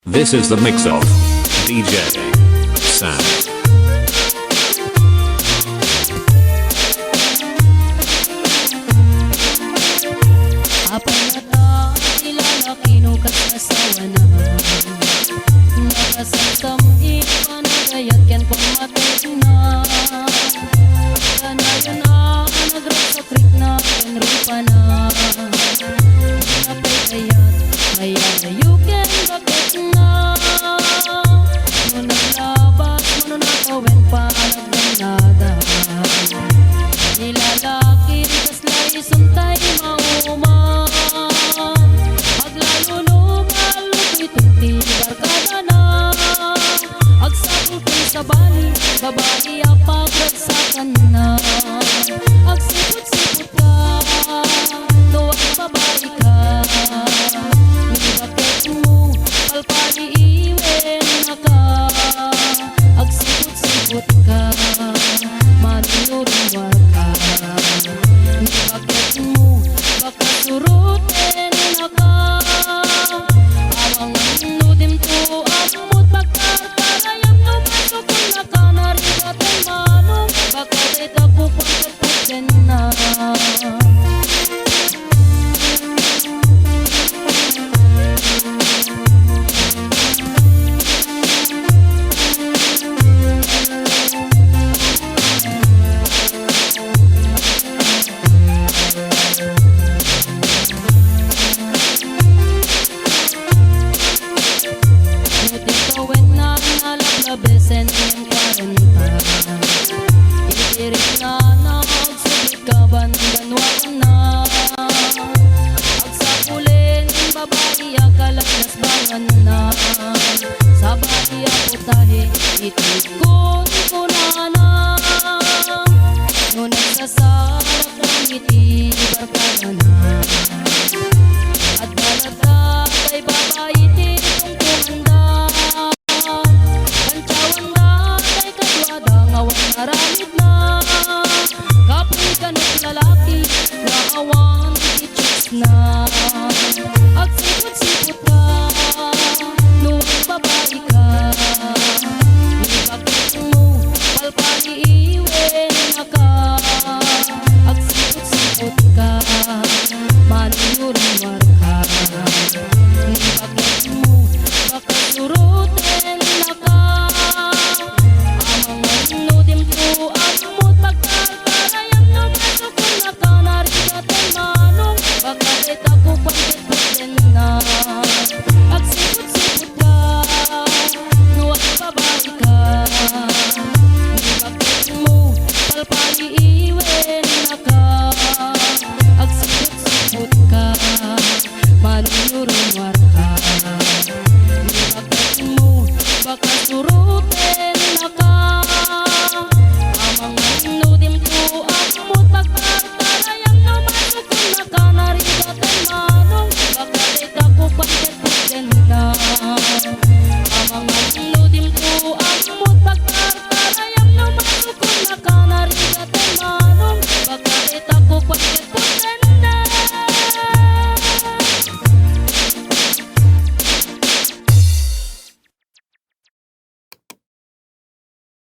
This is the mix of DjSant. Apan na ta, ilalaki no kasasawa na. Nakasasam ipanagayat ken pamatik na. Kanayon na, nagrap sa creek na ken rupa na. Napay kayat, mayalayo ken bakit na. Ngunang labas, manunakawen pa nagnanada. Nilalaki, kaslay, suntay, mauma. Aglaluno, malukoy, tunti, barkada na. Agsapul kong sa bali, babae, apagagsakan na. Agsipot-sipot ka, tuwag babae ka. Nibakit mo, palpali, iwen na ka. Agsipot-sipot ka, manunuriwal ka. Nibakit mo, baka surutin na ka. Awang nudim to, amot pagkarkarayam no masukun na ka. Narigatay manong, baka dahit ako pagkatutin na. Besen yung 40 itirik na nagsubik ka bandanwagan na. Agsapulin yung babae akalagnas bangan na. Sa bahay ako tahi itikon ko na na. Nung nagsasarap ng ngiti barkada na. At balata kay babae tikong kumanda. Maramid na kapoy ka ng lalaki na awan ichicks na.